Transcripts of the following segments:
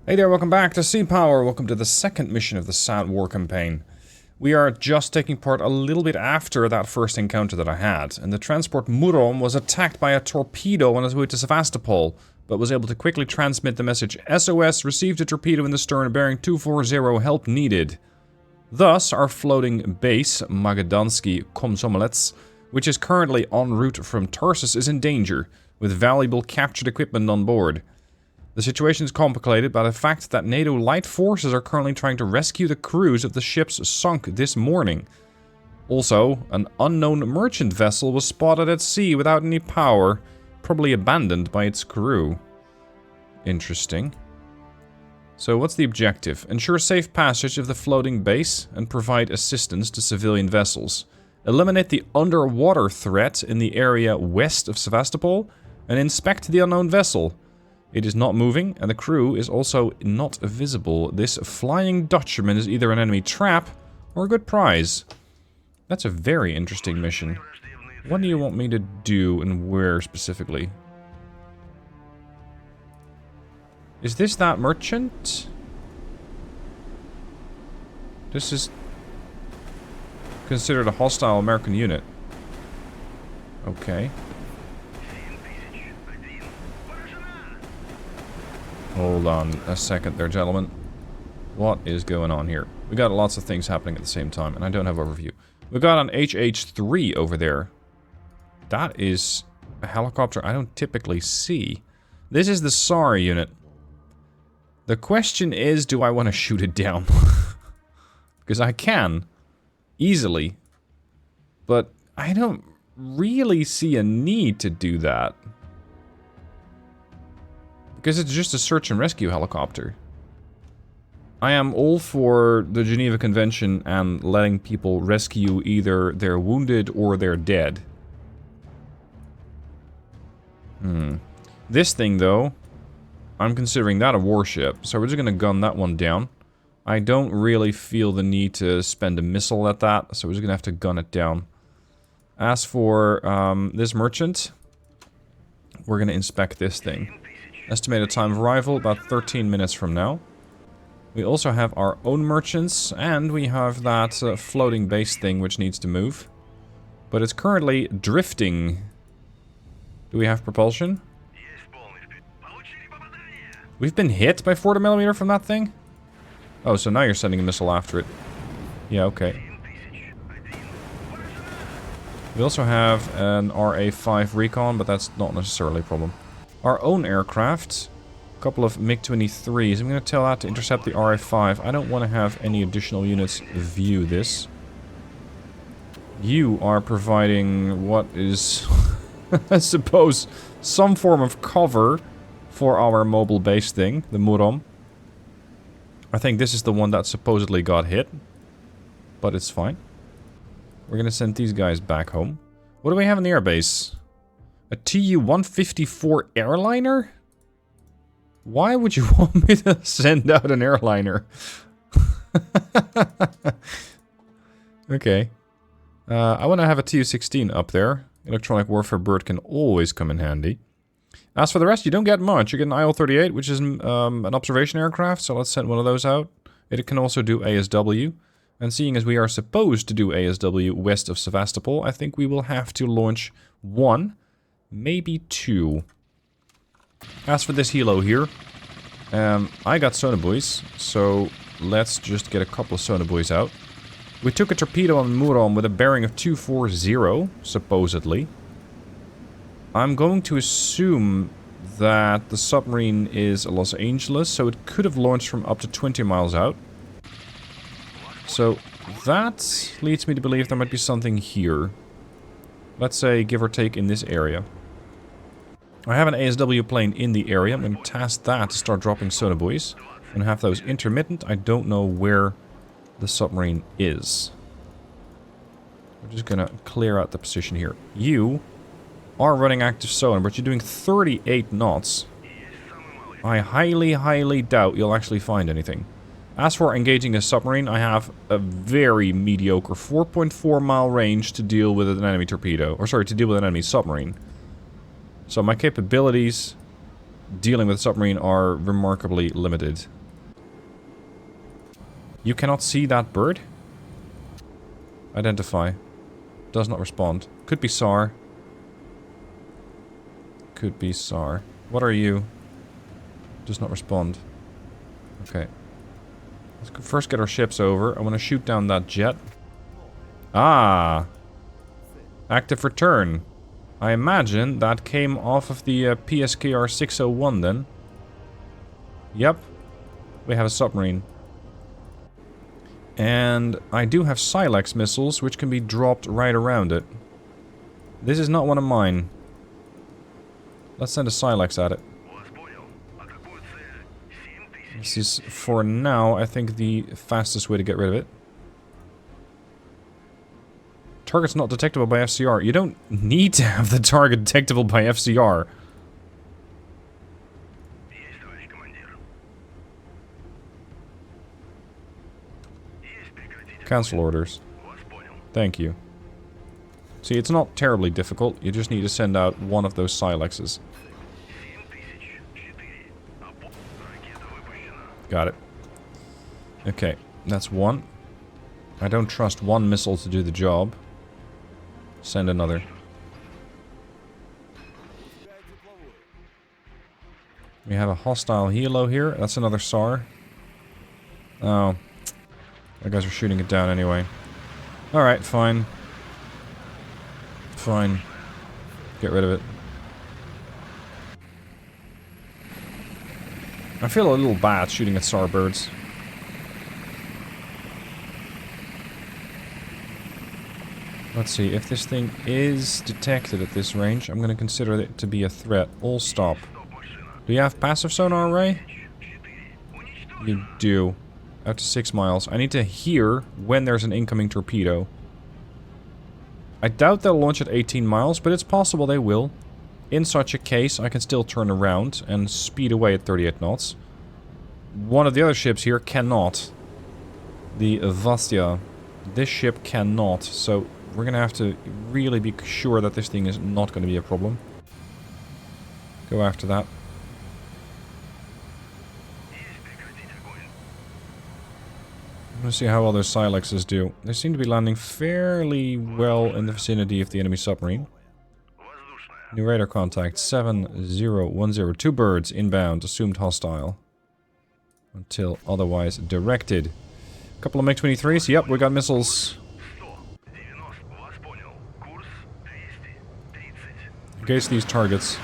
Hey there, welcome back to Sea Power. Welcome to the second mission of the Sad War campaign. We are just taking part a little bit after that first encounter that I had, and the transport Murom was attacked by a torpedo on its way to Sevastopol, but was able to quickly transmit the message SOS, received a torpedo in the stern bearing 240, help needed. Thus, our floating base, Magadansky Komsomolets, which is currently en route from Tarsus, is in danger, with valuable captured equipment on board. The situation is complicated by the fact that NATO light forces are currently trying to rescue the crews of the ships sunk this morning. Also, an unknown merchant vessel was spotted at sea without any power, probably abandoned by its crew. Interesting. So what's the objective? Ensure safe passage of the floating base and provide assistance to civilian vessels. Eliminate the underwater threat in the area west of Sevastopol and inspect the unknown vessel. It is not moving, and the crew is also not visible. This Flying Dutchman is either an enemy trap or a good prize. That's a very interesting mission. What do you want me to do, and where specifically? Is this that merchant? This is considered a hostile American unit. Okay. Hold on a second there, gentlemen. What is going on here? We got lots of things happening at the same time, and I don't have overview. We got an HH-3 over there. That is a helicopter I don't typically see. This is the SAR unit. The question is, do I want to shoot it down? Because I can. Easily. But I don't really see a need to do that. Because it's just a search and rescue helicopter. I am all for the Geneva Convention and letting people rescue either their wounded or their dead. This thing, though, I'm considering that a warship, so we're just gonna gun that one down. I don't really feel the need to spend a missile at that, so we're just gonna have to gun it down. As for this merchant, we're gonna inspect this thing. Estimated time of arrival, about 13 minutes from now. We also have our own merchants, and we have that floating base thing which needs to move. But it's currently drifting. Do we have propulsion? We've been hit by 40mm from that thing? Oh, so now you're sending a missile after it. Yeah, okay. We also have an RA-5 recon, but that's not necessarily a problem. Our own aircraft, a couple of MiG-23s. I'm going to tell that to intercept the RA-5. I don't want to have any additional units view this. You are providing what is, I suppose, some form of cover for our mobile base thing, the Murom. I think this is the one that supposedly got hit, but it's fine. We're going to send these guys back home. What do we have in the airbase? A Tu-154 airliner? Why would you want me to send out an airliner? Okay. I want to have a Tu-16 up there. Electronic Warfare Bird can always come in handy. As for the rest, you don't get much. You get an IL-38, which is an observation aircraft, so let's send one of those out. It can also do ASW. And seeing as we are supposed to do ASW west of Sevastopol, I think we will have to launch one. Maybe two. As for this helo here, I got sonobuoys, so let's just get a couple of sonobuoys out. We took a torpedo on Murom with a bearing of 240, supposedly. I'm going to assume that the submarine is a Los Angeles, so it could have launched from up to 20 miles out. So that leads me to believe there might be something here. Let's say, give or take, in this area. I have an ASW plane in the area. I'm going to task that to start dropping sonobuoys. And have those intermittent. I don't know where the submarine is. We're just going to clear out the position here. You are running active sonar, but you're doing 38 knots. I highly doubt you'll actually find anything. As for engaging this submarine, I have a very mediocre 4.4 mile range to deal with an enemy torpedo. Or sorry, to deal with an enemy submarine. So my capabilities dealing with a submarine are remarkably limited. You cannot see that bird? Identify. Does not respond. Could be SAR. Could be SAR. What are you? Does not respond. Okay. Let's first get our ships over. I want to shoot down that jet. Ah! Active return. I imagine that came off of the PSKR 601 then. Yep. We have a submarine. And I do have Silex missiles, which can be dropped right around it. This is not one of mine. Let's send a Silex at it. This is, for now, I think the fastest way to get rid of it. Target's not detectable by FCR. You don't need to have the target detectable by FCR. Cancel orders. Thank you. See, it's not terribly difficult. You just need to send out one of those Silexes. Got it. Okay, that's one. I don't trust one missile to do the job. Send another. We have a hostile helo here. That's another SAR. Oh. The guys are shooting it down anyway. Alright, fine. Fine. Get rid of it. I feel a little bad shooting at SAR birds. Let's see, if this thing is detected at this range, I'm going to consider it to be a threat. All stop. Do you have passive sonar array? You do. Out to 6 miles. I need to hear when there's an incoming torpedo. I doubt they'll launch at 18 miles, but it's possible they will. In such a case, I can still turn around and speed away at 38 knots. One of the other ships here cannot. The Vastia. This ship cannot, so we're going to have to really be sure that this thing is not going to be a problem. Go after that. I'm gonna see how all those Silexes do. They seem to be landing fairly well in the vicinity of the enemy submarine. New radar contact 7010. 2 birds inbound, assumed hostile. Until otherwise directed. A couple of MiG-23s. Yep, we got missiles. Engage these targets.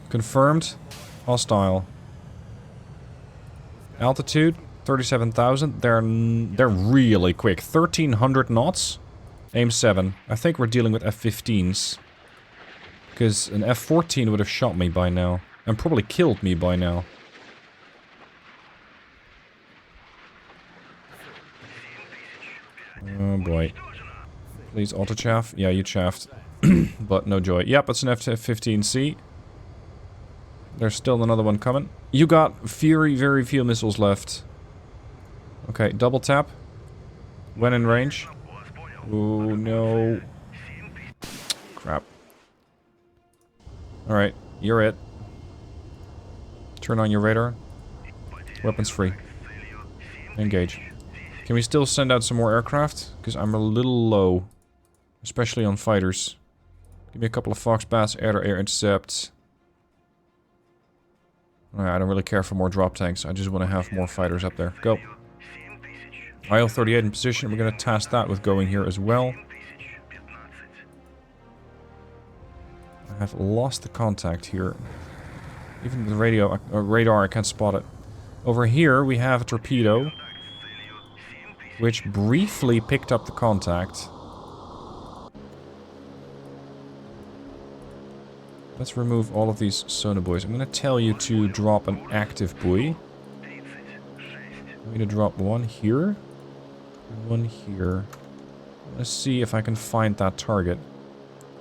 Confirmed. Hostile. Altitude 37,000. They're really quick. 1300 knots. Aim 7. I think we're dealing with F-15s. Because an F-14 would have shot me by now. And probably killed me by now. Oh boy. Please auto-chaff. Yeah, you chaffed. But no joy. Yep, it's an F-15C. There's still another one coming. You got very few missiles left. Okay, double tap. When in range. Oh no. Crap. Alright, you're it. Turn on your radar. Weapons free. Engage. Can we still send out some more aircraft? Because I'm a little low. Especially on fighters. Give me a couple of Fox Bass air-to-air intercepts. I don't really care for more drop tanks. I just want to have more fighters up there. Go. IL-38 in position. We're going to task that with going here as well. I have lost the contact here. Even with the radar, I can't spot it. Over here, we have a torpedo, which briefly picked up the contact. Let's remove all of these sonobuoys. I'm going to tell you to drop an active buoy. I'm going to drop one here. And one here. Let's see if I can find that target.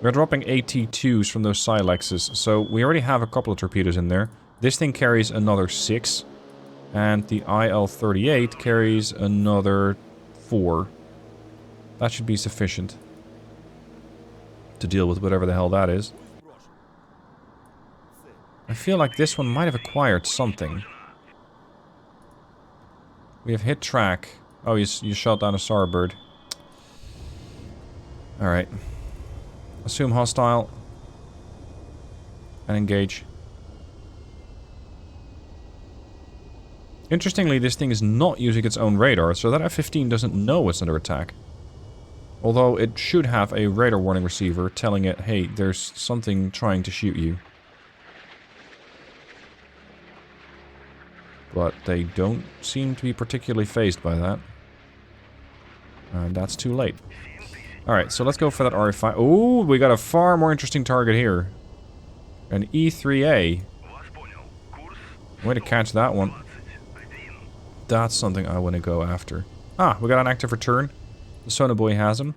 We're dropping AT-2s from those Silexes. So we already have a couple of torpedoes in there. This thing carries another 6. And the IL-38 carries another 4. That should be sufficient to deal with whatever the hell that is. I feel like this one might have acquired something. We have hit track. Oh, you shot down a Starbird. Alright. Assume hostile. And engage. Interestingly, this thing is not using its own radar, so that F-15 doesn't know it's under attack. Although it should have a radar warning receiver telling it, hey, there's something trying to shoot you. But they don't seem to be particularly fazed by that. And that's too late. Alright, so let's go for that RF-5. Oh, we got a far more interesting target here. An E-3A. Way to catch that one. That's something I want to go after. Ah, we got an active return. The Sonobuoy has him.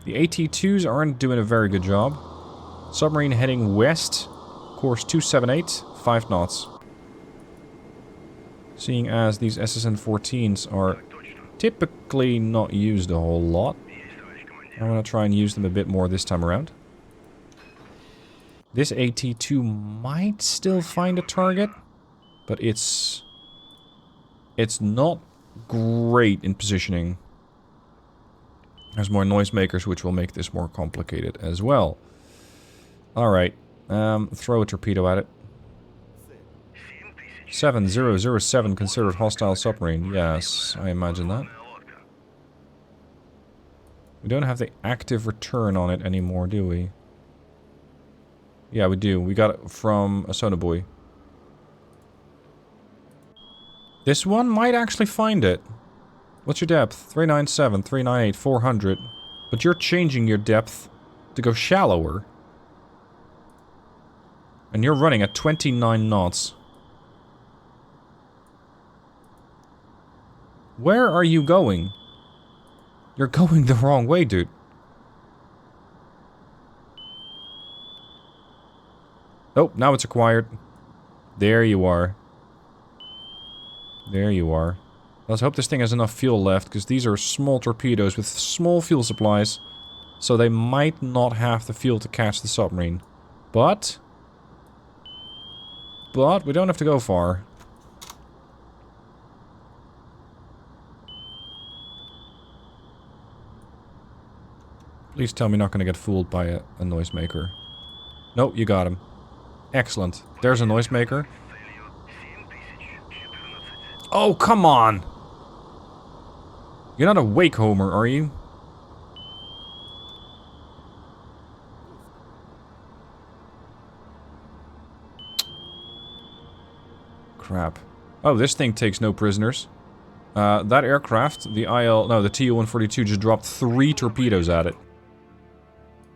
The AT-2s aren't doing a very good job. Submarine heading west. Course 278, 5 knots. Seeing as these SSN-14s are typically not used a whole lot, I'm going to try and use them a bit more this time around. This AT-2 might still find a target, but it's not great in positioning. There's more noisemakers, which will make this more complicated as well. Alright, throw a torpedo at it. 7007 considered hostile submarine. Yes, I imagine that. We don't have the active return on it anymore, do we? Yeah, we do. We got it from a Sonobuoy. This one might actually find it. What's your depth? 397, 398, 400. But you're changing your depth to go shallower. And you're running at 29 knots. Where are you going? You're going the wrong way, dude. Oh, now it's acquired. There you are. There you are. Let's hope this thing has enough fuel left, because these are small torpedoes with small fuel supplies. So they might not have the fuel to catch the submarine. But we don't have to go far. Please tell me not going to get fooled by a noisemaker. Nope, you got him. Excellent. There's a noisemaker. Oh, come on! You're not a wake homer, are you? Crap. Oh, this thing takes no prisoners. That aircraft, the the Tu-142 just dropped 3 torpedoes at it.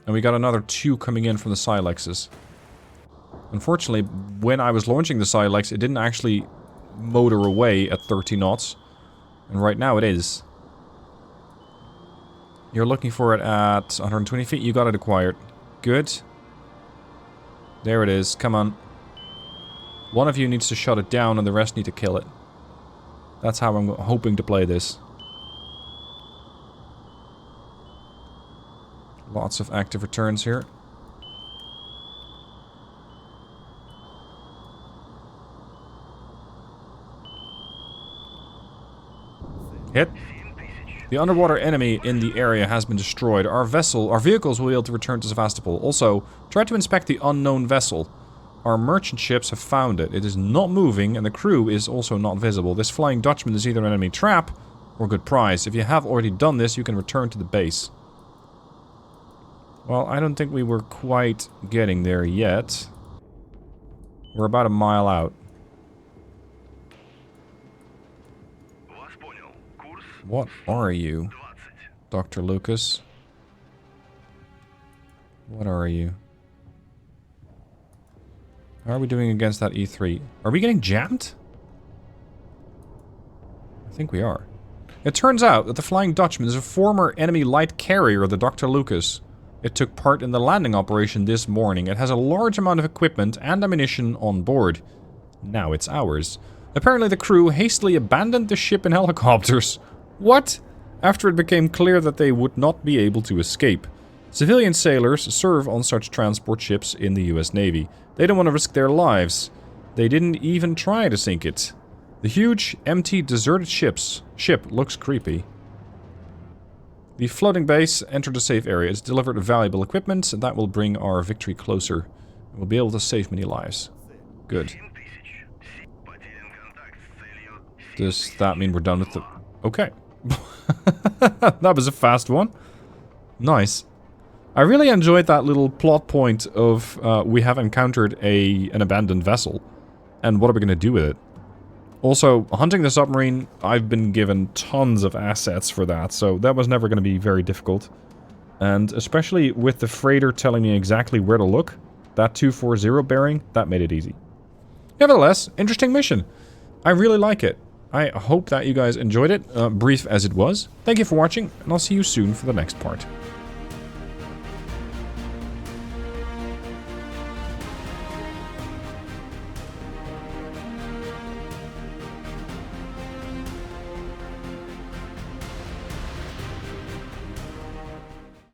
And we got another 2 coming in from the Silexes. Unfortunately, when I was launching the Silex, it didn't actually motor away at 30 knots. And right now it is. You're looking for it at 120 feet. You got it acquired. Good. There it is. Come on. One of you needs to shut it down and the rest need to kill it. That's how I'm hoping to play this. Lots of active returns here. Hit. The underwater enemy in the area has been destroyed. Our vehicles will be able to return to Sevastopol. Also, try to inspect the unknown vessel. Our merchant ships have found it. It is not moving and the crew is also not visible. This Flying Dutchman is either an enemy trap or good prize. If you have already done this, you can return to the base. Well, I don't think we were quite getting there yet. We're about a mile out. What are you, Dr. Lucas? What are you? How are we doing against that E3? Are we getting jammed? I think we are. It turns out that the Flying Dutchman is a former enemy light carrier of the Dr. Lucas. It took part in the landing operation this morning. It has a large amount of equipment and ammunition on board. Now it's ours. Apparently the crew hastily abandoned the ship in helicopters. What? After it became clear that they would not be able to escape. Civilian sailors serve on such transport ships in the US Navy. They don't want to risk their lives. They didn't even try to sink it. The huge, empty, deserted ship looks creepy. The floating base entered the safe area. It's delivered valuable equipment that will bring our victory closer. We'll be able to save many lives. Good. Does that mean we're done with the... Okay. That was a fast one. Nice. I really enjoyed that little plot point of we have encountered an abandoned vessel. And what are we going to do with it? Also, hunting the submarine, I've been given tons of assets for that, so that was never going to be very difficult. And especially with the freighter telling me exactly where to look, that 240 bearing, that made it easy. Nevertheless, interesting mission. I really like it. I hope that you guys enjoyed it, brief as it was. Thank you for watching, and I'll see you soon for the next part.